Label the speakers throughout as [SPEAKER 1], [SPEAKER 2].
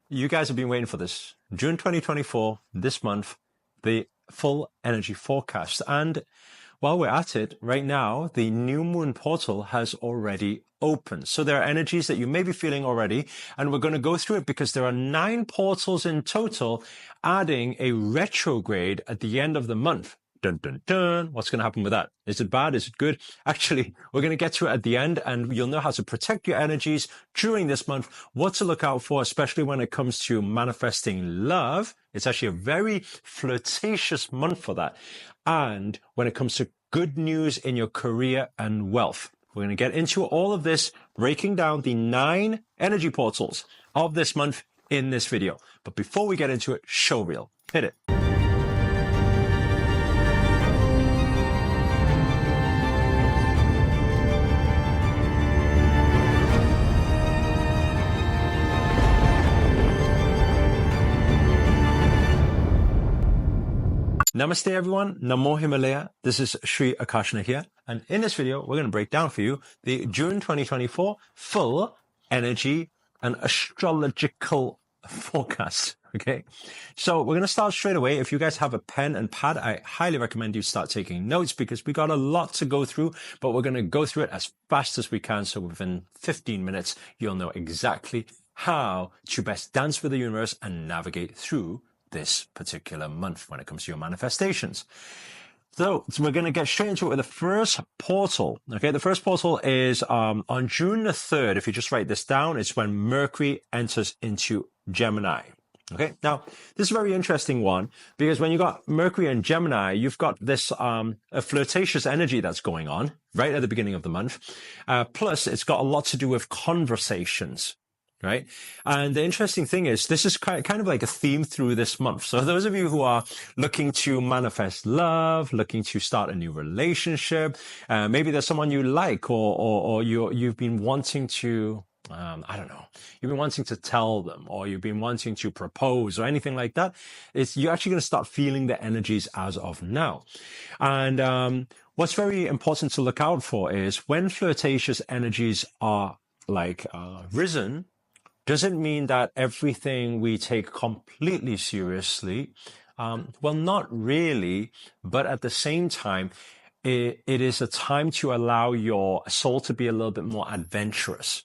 [SPEAKER 1] You guys have been waiting for this. June 2024, this month, the full energy forecast. And while we're at it, right now, the new moon portal has already opened. So there are energies that you may be feeling already, and we're going to go through it because there are 9 portals in total, adding a retrograde at the end of the month. Dun, dun, dun. What's going to happen with that? Is it bad? Is it good? Actually, we're going to get to it at the end, and you'll know how to protect your energies during this month, what to look out for, especially when it comes to manifesting love. It's actually a very flirtatious month for that. And when it comes to good news in your career and wealth. We're going to get into all of this, breaking down the 9 energy portals of this month in this video. But before we get into it, show reel. Hit it. Namaste everyone, Namo Himalaya. This is Sri Akarshana here. And in this video, we're going to break down for you the June 2024 full energy and astrological forecast. Okay. So we're going to start straight away. If you guys have a pen and pad, I highly recommend you start taking notes because we got a lot to go through, but we're going to go through it as fast as we can. So within 15 minutes, you'll know exactly how to best dance with the universe and navigate through this particular month when it comes to your manifestations. So we're going to get straight into it with the first portal. Okay, the first portal is on June the 3rd. If you just write this down, it's when Mercury enters into Gemini. Okay, now this is a very interesting one because when you got Mercury and Gemini, you've got this a flirtatious energy that's going on right at the beginning of the month. Plus, it's got a lot to do with conversations. Right. And the interesting thing is this is kind of like a theme through this month. So those of you who are looking to manifest love, looking to start a new relationship, maybe there's someone you like or you've been wanting to, I don't know, you've been wanting to tell them or you've been wanting to propose or anything like that. You're actually going to start feeling the energies as of now. And what's very important to look out for is when flirtatious energies are like risen, doesn't mean that everything we take completely seriously. Well, not really, but at the same time, it is a time to allow your soul to be a little bit more adventurous.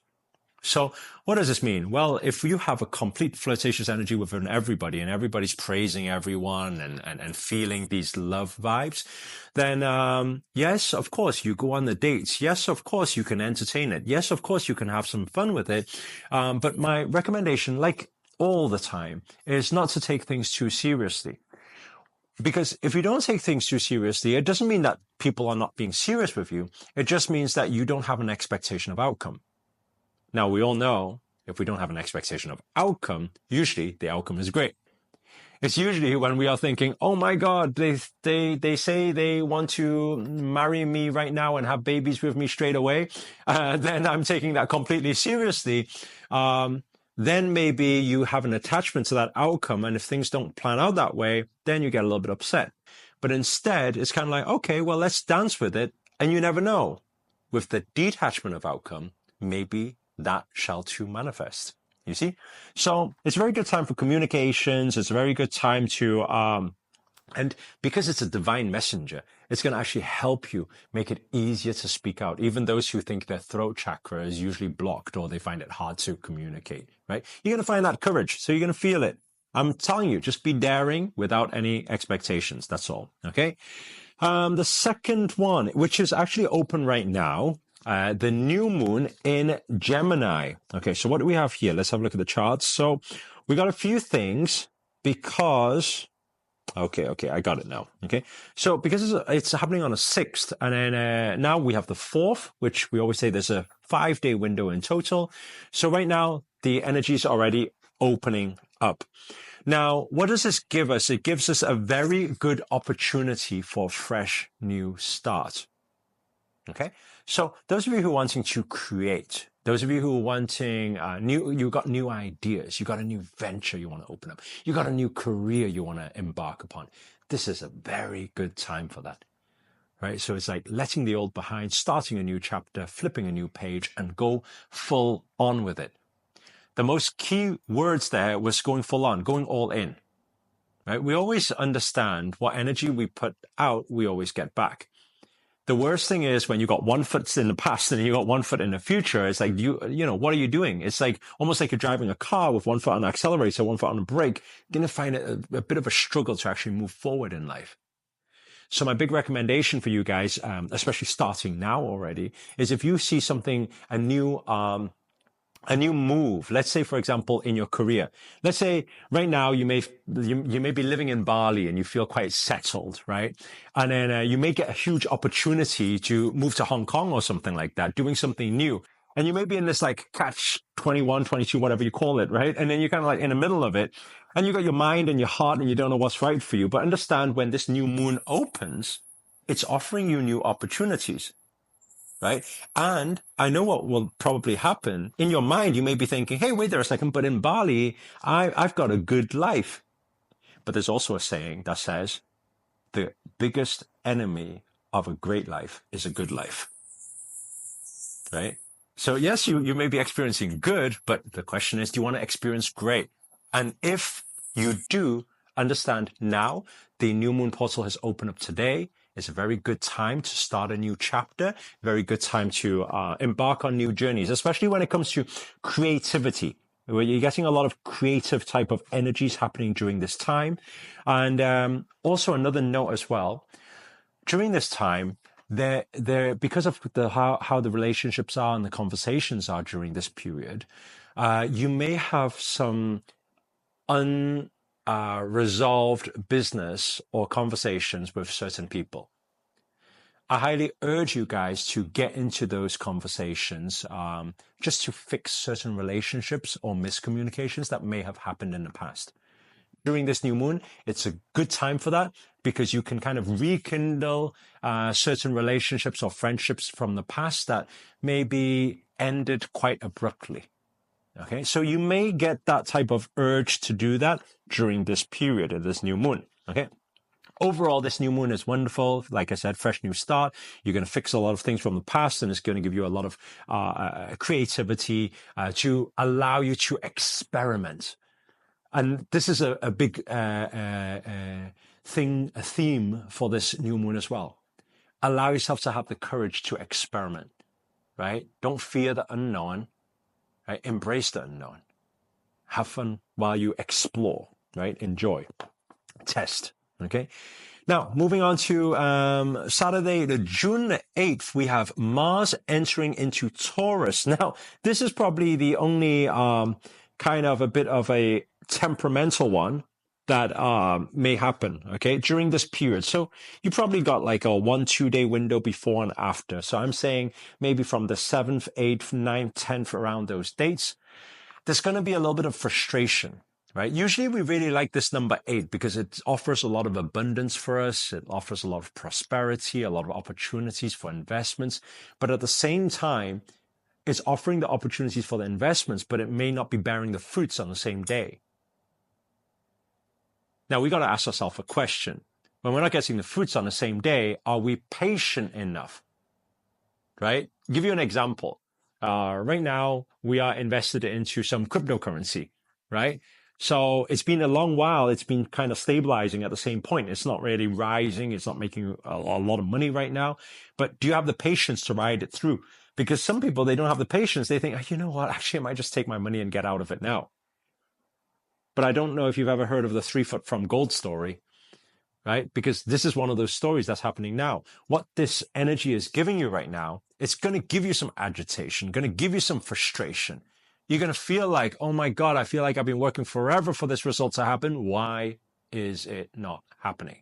[SPEAKER 1] So what does this mean? Well, if you have a complete flirtatious energy within everybody and everybody's praising everyone and feeling these love vibes, then yes, of course, you go on the dates. Yes, of course, you can entertain it. Yes, of course, you can have some fun with it. But my recommendation, like all the time, is not to take things too seriously. Because if you don't take things too seriously, it doesn't mean that people are not being serious with you. It just means that you don't have an expectation of outcome. Now, we all know if we don't have an expectation of outcome, usually the outcome is great. It's usually when we are thinking, oh my God, they say they want to marry me right now and have babies with me straight away. Then I'm taking that completely seriously. Then maybe you have an attachment to that outcome. And if things don't plan out that way, then you get a little bit upset. But instead, it's kind of like, okay, well, let's dance with it. And you never know. With the detachment of outcome, maybe that shall too manifest. You see? So it's a very good time for communications. It's a very good time to, and because it's a divine messenger, it's going to actually help you make it easier to speak out. Even those who think their throat chakra is usually blocked or they find it hard to communicate, right? You're going to find that courage. So you're going to feel it. I'm telling you, just be daring without any expectations. That's all. Okay. The second one, which is actually open right now, the new moon in Gemini. Okay, so what do we have here? Let's have a look at the charts. So we got a few things because, okay, I got it now. Okay, so because it's happening on a 6th, and then now we have the 4th, which we always say there's a 5-day window in total. So right now the energy is already opening up. Now, what does this give us? It gives us a very good opportunity for a fresh new start. Okay, so those of you who are wanting to create, those of you who are wanting you got new ideas, you got a new venture you want to open up, you got a new career you want to embark upon. This is a very good time for that, right? So it's like letting the old behind, starting a new chapter, flipping a new page, and go full on with it. the most key words there was going full on, going all in. Right? We always understand what energy we put out, we always get back. The worst thing is when you got one foot in the past and you got one foot in the future. It's like, you know, what are you doing? It's like almost like you're driving a car with one foot on the accelerator, one foot on the brake. You're going to find it a bit of a struggle to actually move forward in life. So my big recommendation for you guys, especially starting now already, is if you see something, a new move, let's say, for example, in your career, let's say right now you may be living in Bali and you feel quite settled, right? And then you may get a huge opportunity to move to Hong Kong or something like that, doing something new. And you may be in this like catch 21, 22, whatever you call it, right? And then you're kind of like in the middle of it and you got your mind and your heart and you don't know what's right for you. But understand when this new moon opens, it's offering you new opportunities. Right? And I know what will probably happen. In your mind, you may be thinking, hey, wait there a second, but in Bali, I've got a good life. But there's also a saying that says the biggest enemy of a great life is a good life. Right? So yes, you may be experiencing good, but the question is, do you want to experience great? And if you do, understand now the new moon portal has opened up today. It's a very good time to start a new chapter, very good time to embark on new journeys, especially when it comes to creativity, where you're getting a lot of creative type of energies happening during this time. And also another note as well, during this time, because of how the relationships are and the conversations are during this period, you may have some resolved business or conversations with certain people. I highly urge you guys to get into those conversations just to fix certain relationships or miscommunications that may have happened in the past. During this new moon, it's a good time for that because you can kind of rekindle certain relationships or friendships from the past that maybe ended quite abruptly. Okay, so you may get that type of urge to do that during this period of this new moon. Okay, overall, this new moon is wonderful. Like I said, fresh new start. You're going to fix a lot of things from the past, and it's going to give you a lot of creativity to allow you to experiment. And this is a big theme for this new moon as well. Allow yourself to have the courage to experiment, right? Don't fear the unknown. Right? Embrace the unknown. Have fun while you explore, right? Enjoy. Test. Okay. Now, moving on to Saturday, the June 8th, we have Mars entering into Taurus. Now, this is probably the only kind of a bit of a temperamental one that may happen, okay, during this period. So you probably got like a 1-2 day window before and after. So I'm saying maybe from the 7th, 8th, 9th, 10th, around those dates, there's going to be a little bit of frustration, right? Usually we really like this number 8 because it offers a lot of abundance for us. It offers a lot of prosperity, a lot of opportunities for investments. But at the same time, it's offering the opportunities for the investments, but it may not be bearing the fruits on the same day. Now, we got to ask ourselves a question. When we're not getting the fruits on the same day, are we patient enough? Right? Give you an example. Right now, we are invested into some cryptocurrency, right? So it's been a long while. It's been kind of stabilizing at the same point. It's not really rising. It's not making a lot of money right now. But do you have the patience to ride it through? Because some people, they don't have the patience. They think, oh, you know what? Actually, I might just take my money and get out of it now. But I don't know if you've ever heard of the 3 foot from gold story, right? Because this is one of those stories that's happening now. What this energy is giving you right now, it's going to give you some agitation, going to give you some frustration. You're going to feel like, oh my God, I feel like I've been working forever for this result to happen. Why is it not happening?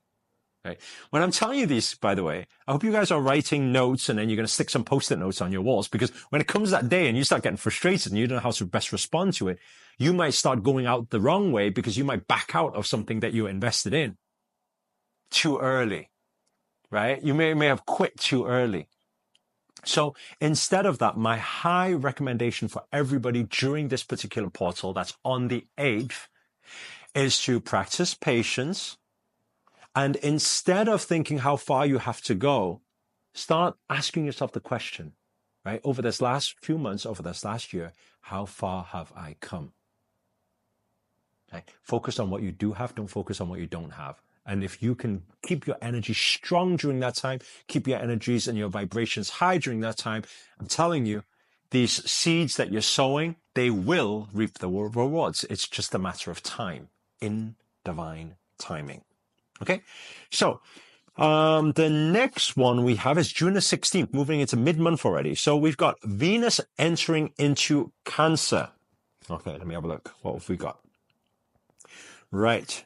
[SPEAKER 1] Right? When I'm telling you this, by the way, I hope you guys are writing notes and then you're going to stick some post-it notes on your walls, because when it comes that day and you start getting frustrated and you don't know how to best respond to it, you might start going out the wrong way because you might back out of something that you invested in too early, right? You may have quit too early. So instead of that, my high recommendation for everybody during this particular portal that's on the 8th is to practice patience. And instead of thinking how far you have to go, start asking yourself the question, right? Over this last few months, over this last year, how far have I come? Okay? Focus on what you do have, don't focus on what you don't have. And if you can keep your energy strong during that time, keep your energies and your vibrations high during that time, I'm telling you, these seeds that you're sowing, they will reap the rewards. It's just a matter of time in divine timing. Okay? So, the next one we have is June the 16th, moving into mid-month already. So we've got Venus entering into Cancer. Okay, let me have a look. What have we got? Right.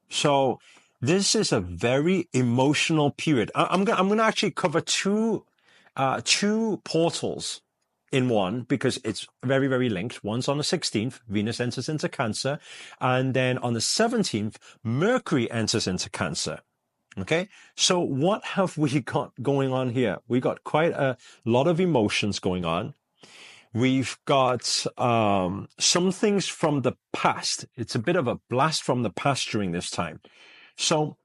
[SPEAKER 1] So this is a very emotional period. I'm gonna actually cover two portals in one because it's very, very linked. One's on the 16th, Venus enters into Cancer, and then on the 17th, Mercury enters into Cancer. Okay, so what have we got going on here? We got quite a lot of emotions going on. We've got some things from the past. It's a bit of a blast from the past during this time. So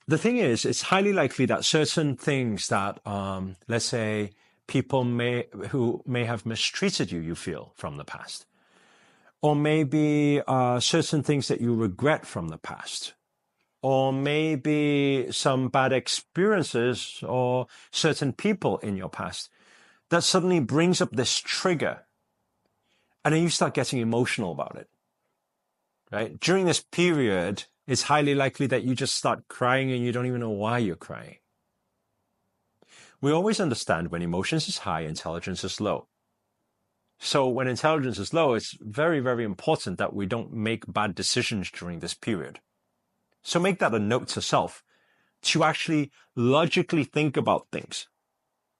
[SPEAKER 1] the thing is, it's highly likely that certain things that, let's say, people who may have mistreated you, you feel from the past, or maybe certain things that you regret from the past, or maybe some bad experiences or certain people in your past that suddenly brings up this trigger, and then you start getting emotional about it, right? During this period, it's highly likely that you just start crying and you don't even know why you're crying. We always understand when emotions is high, intelligence is low. So when intelligence is low, it's very, very important that we don't make bad decisions during this period. So make that a note to self, to actually logically think about things,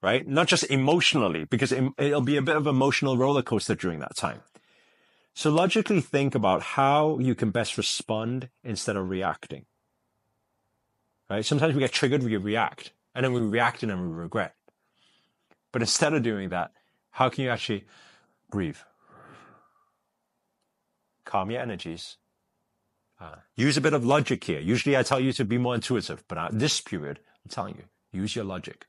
[SPEAKER 1] right? Not just emotionally, because it'll be a bit of an emotional roller coaster during that time. So logically think about how you can best respond instead of reacting, right? Sometimes we get triggered, we react, and then we react and then we regret. But instead of doing that, how can you actually breathe? Calm your energies. Use a bit of logic here. Usually I tell you to be more intuitive, but at this period, I'm telling you, use your logic.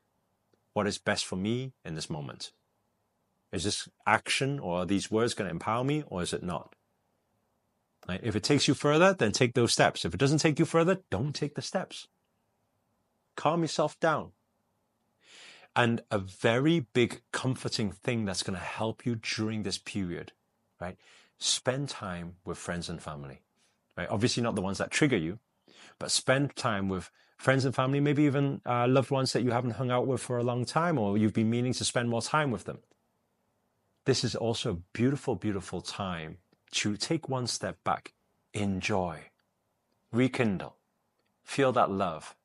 [SPEAKER 1] What is best for me in this moment? Is this action or are these words going to empower me, or is it not? Right? If it takes you further, then take those steps. If it doesn't take you further, don't take the steps. Calm yourself down. And a very big comforting thing that's going to help you during this period, right? Spend time with friends and family. Right? Obviously not the ones that trigger you, but spend time with friends and family, maybe even loved ones that you haven't hung out with for a long time, or you've been meaning to spend more time with them. This is also a beautiful, beautiful time to take one step back, enjoy, rekindle, feel that love,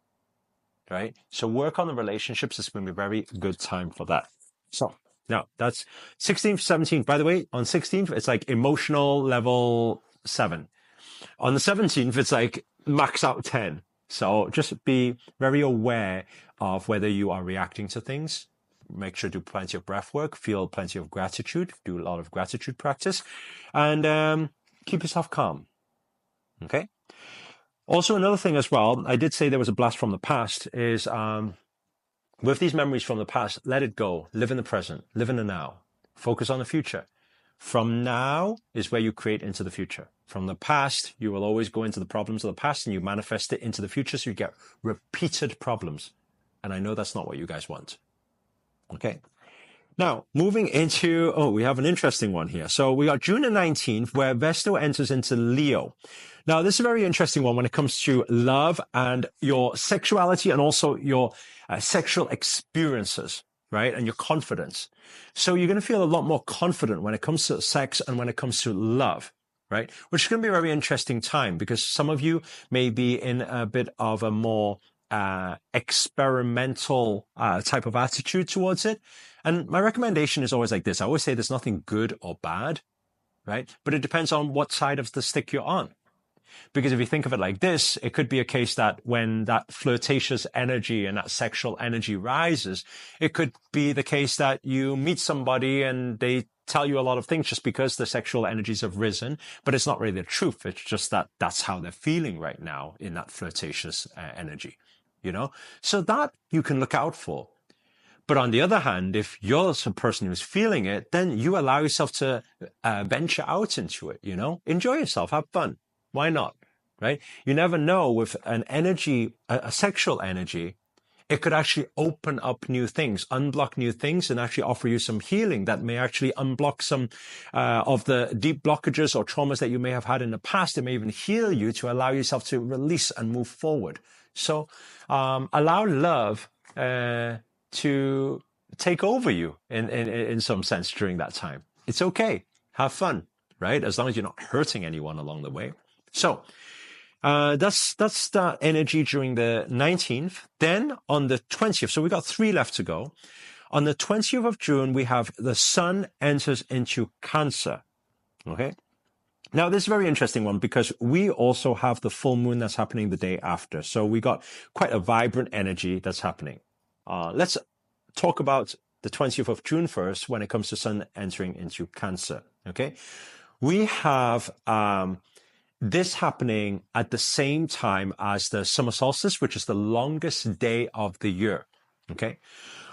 [SPEAKER 1] right? So work on the relationships. It's going to be a very good time for that. So now that's 16th, 17th. By the way, on 16th, it's like emotional level 7. On the 17th, it's like max out 10. So just be very aware of whether you are reacting to things. Make sure to do plenty of breath work, feel plenty of gratitude, do a lot of gratitude practice, and keep yourself calm. Okay? Also, another thing as well, I did say there was a blast from the past, is with these memories from the past, let it go. Live in the present. Live in the now. Focus on the future. From now is where you create into the future. From the past, you will always go into the problems of the past and you manifest it into the future, so you get repeated problems. And I know that's not what you guys want. Okay. Now, moving into, we have an interesting one here. So we got June the 19th, where Vesta enters into Leo. Now, this is a very interesting one when it comes to love and your sexuality and also your sexual experiences, right? And your confidence. So you're going to feel a lot more confident when it comes to sex and when it comes to love, right? Which is going to be a very interesting time because some of you may be in a bit of a more experimental type of attitude towards it. And my recommendation is always like this. I always say there's nothing good or bad, right? But it depends on what side of the stick you're on. Because if you think of it like this, it could be a case that when that flirtatious energy and that sexual energy rises, it could be the case that you meet somebody and they tell you a lot of things just because the sexual energies have risen, but it's not really the truth. It's just that that's how they're feeling right now in that flirtatious energy, you know? So that you can look out for. But on the other hand, if you're some person who's feeling it, then you allow yourself to venture out into it, you know? Enjoy yourself, have fun. Why not, right? You never know with an energy, a sexual energy, it could actually open up new things, unblock new things, and actually offer you some healing that may actually unblock some of the deep blockages or traumas that you may have had in the past. It may even heal you to allow yourself to release and move forward. So allow love to take over you in some sense during that time. It's okay. Have fun, right? As long as you're not hurting anyone along the way. So that's the energy during the 19th. Then on the 20th, so we got 3 left to go. On the 20th of June, we have the sun enters into Cancer. Okay. Now, this is a very interesting one because we also have the full moon that's happening the day after. So we got quite a vibrant energy that's happening. Let's talk about the 20th of June first when it comes to sun entering into Cancer. Okay. We have this happening at the same time as the summer solstice, which is the longest day of the year. Okay.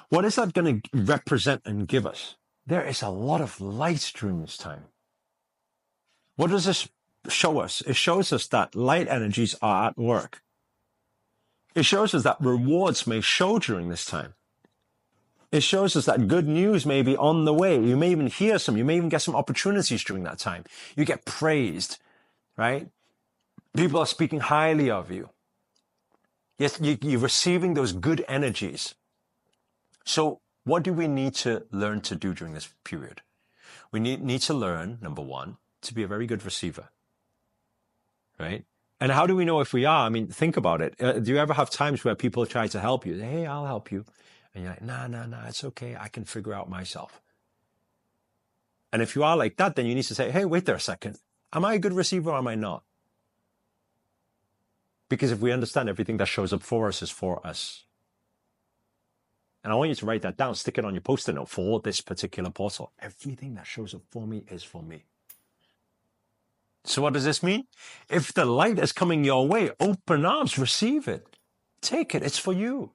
[SPEAKER 1] What is that going to represent and give us? There is a lot of light during this time. What does this show us? It shows us that light energies are at work. It shows us that rewards may show during this time. It shows us that good news may be on the way. You may even hear some. You may even get some opportunities during that time. You get praised, right? People are speaking highly of you. Yes, you're receiving those good energies. So what do we need to learn to do during this period? We need to learn, number one, to be a very good receiver, right? And how do we know if we are? I mean, think about it. Do you ever have times where people try to help you? Hey, I'll help you. And you're like, nah, it's okay. I can figure out myself. And if you are like that, then you need to say, hey, wait there a second. Am I a good receiver or am I not? Because if we understand everything that shows up for us is for us. And I want you to write that down, stick it on your post-it note for this particular portal. Everything that shows up for me is for me. So what does this mean? If the light is coming your way, open arms, receive it. Take it. It's for you.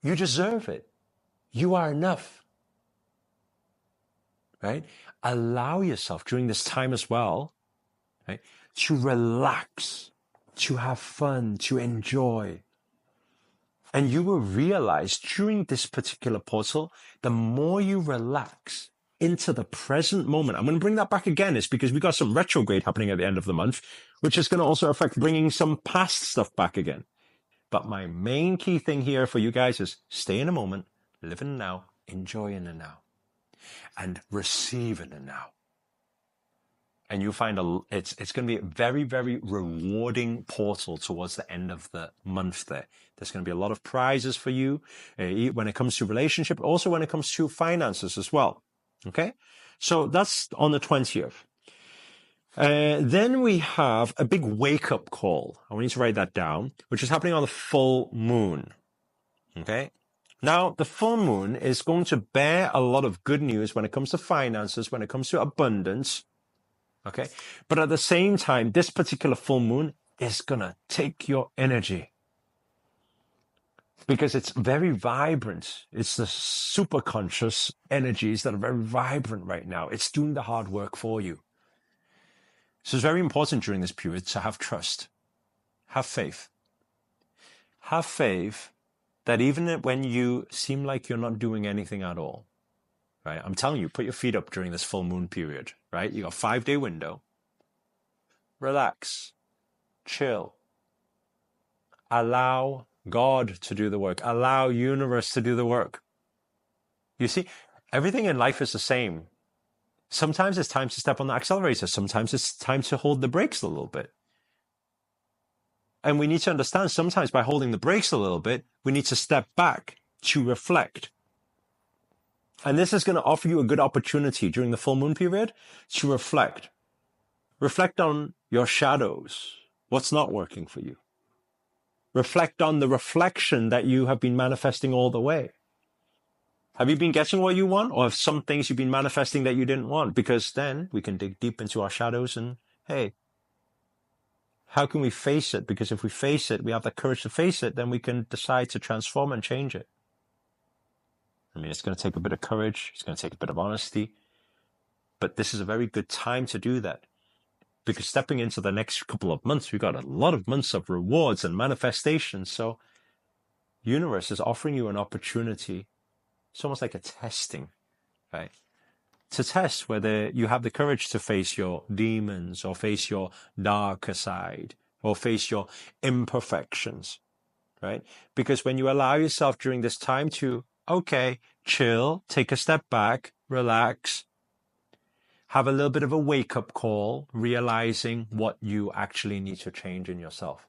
[SPEAKER 1] You deserve it. You are enough. Right? Allow yourself during this time as well, right, to relax, to have fun, to enjoy. And you will realize during this particular portal, the more you relax into the present moment, I'm going to bring that back again. It's because we got some retrograde happening at the end of the month, which is going to also affect bringing some past stuff back again. But my main key thing here for you guys is stay in the moment, live in the now, enjoy in the now, and receive in the now. And you'll find it's going to be a very, very rewarding portal towards the end of the month there. There's going to be a lot of prizes for you when it comes to relationship, also when it comes to finances as well. Okay? So that's on the 20th. Then we have a big wake-up call. I want you to write that down, which is happening on the full moon. Okay? Now, the full moon is going to bear a lot of good news when it comes to finances, when it comes to abundance. Okay? But at the same time, this particular full moon is going to take your energy. Because it's very vibrant. It's the super conscious energies that are very vibrant right now. It's doing the hard work for you. So it's very important during this period to have trust. Have faith. Have faith that even when you seem like you're not doing anything at all, right? I'm telling you, put your feet up during this full moon period, right? You got a 5-day window. Relax. Chill. Allow God to do the work. Allow universe to do the work. You see, everything in life is the same. Sometimes it's time to step on the accelerator. Sometimes it's time to hold the brakes a little bit. And we need to understand sometimes by holding the brakes a little bit, we need to step back to reflect. And this is going to offer you a good opportunity during the full moon period to reflect. Reflect on your shadows. What's not working for you? Reflect on the reflection that you have been manifesting all the way. Have you been getting what you want, or have some things you've been manifesting that you didn't want? Because then we can dig deep into our shadows and, hey, how can we face it? Because if we face it, we have the courage to face it, then we can decide to transform and change it. I mean, it's going to take a bit of courage. It's going to take a bit of honesty. But this is a very good time to do that. Because stepping into the next couple of months, we've got a lot of months of rewards and manifestations. So universe is offering you an opportunity. It's almost like a testing, right? To test whether you have the courage to face your demons or face your darker side or face your imperfections, right? Because when you allow yourself during this time to, okay, chill, take a step back, relax, have a little bit of a wake-up call, realizing what you actually need to change in yourself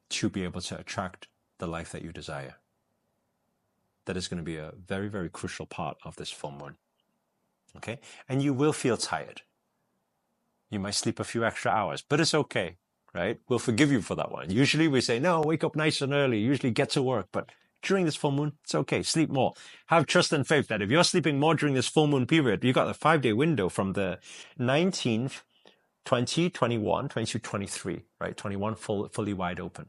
[SPEAKER 1] to be able to attract the life that you desire. That is going to be a very, very crucial part of this full moon. Okay? And you will feel tired. You might sleep a few extra hours, but it's okay, right? We'll forgive you for that one. Usually we say, no, wake up nice and early, usually get to work, but during this full moon, it's okay. Sleep more. Have trust and faith that if you're sleeping more during this full moon period, you've got a 5-day window from the 19th, 20, 21, 22, 23, right? 21 fully wide open.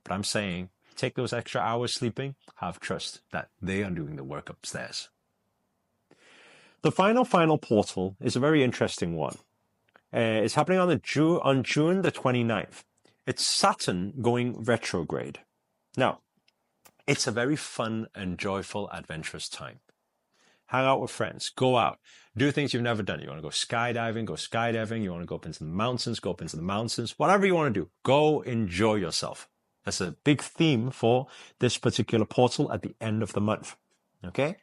[SPEAKER 1] But I'm saying, take those extra hours sleeping, have trust that they are doing the work upstairs. The final portal is a very interesting one. It's happening on June the 29th. It's Saturn going retrograde. Now, it's a very fun and joyful, adventurous time. Hang out with friends, go out, do things you've never done. You want to go skydiving, go skydiving. You want to go up into the mountains, go up into the mountains. Whatever you want to do, go enjoy yourself. That's a big theme for this particular portal at the end of the month. Okay?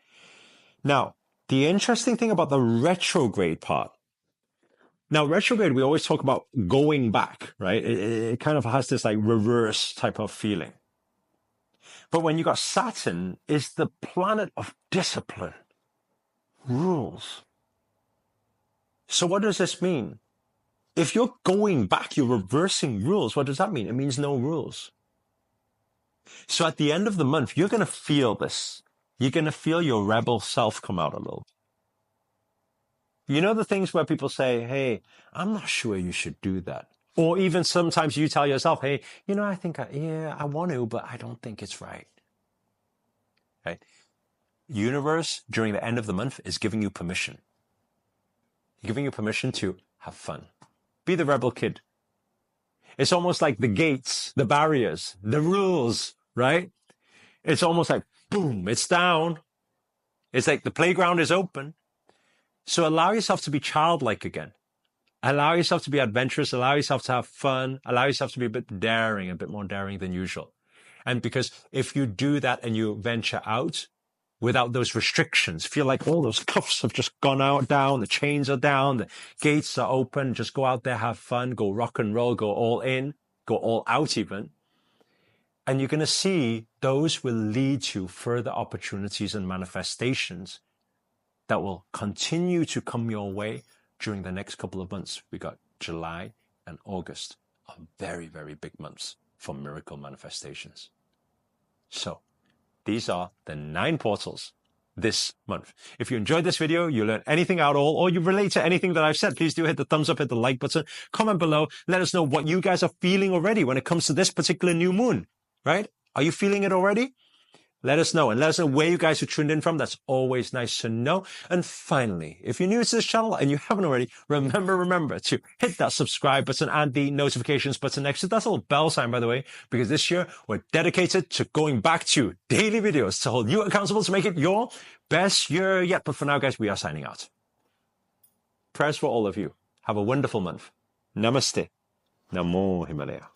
[SPEAKER 1] Now, the interesting thing about the retrograde part. Now, retrograde, we always talk about going back, right? It kind of has this like reverse type of feeling. But when you got Saturn, it's the planet of discipline, rules. So what does this mean? If you're going back, you're reversing rules. What does that mean? It means no rules. So at the end of the month, you're going to feel this. You're going to feel your rebel self come out a little. You know the things where people say, hey, I'm not sure you should do that. Or even sometimes you tell yourself, hey, you know, I want to, but I don't think it's right. Right? Universe, during the end of the month, is giving you permission. Giving you permission to have fun. Be the rebel kid. It's almost like the gates, the barriers, the rules, right? It's almost like, boom, it's down. It's like the playground is open. So allow yourself to be childlike again. Allow yourself to be adventurous. Allow yourself to have fun. Allow yourself to be a bit more daring than usual. And because if you do that and you venture out without those restrictions, feel like all those cuffs have just gone down, the chains are down, the gates are open, just go out there, have fun, go rock and roll, go all in, go all out even. And you're going to see those will lead to further opportunities and manifestations that will continue to come your way during the next couple of months. We got July and August are very, very big months for miracle manifestations. So these are the 9 portals this month. If you enjoyed this video, you learned anything at all, or you relate to anything that I've said, please do hit the thumbs up, hit the like button, comment below. Let us know what you guys are feeling already when it comes to this particular new moon, right? Are you feeling it already? Let us know, and let us know where you guys are tuned in from. That's always nice to know. And finally, if you're new to this channel and you haven't already, remember to hit that subscribe button and the notifications button next to that little bell sign, by the way, because this year we're dedicated to going back to daily videos to hold you accountable to make it your best year yet. But for now, guys, we are signing out. Prayers for all of you. Have a wonderful month. Namaste. Namo Himalaya.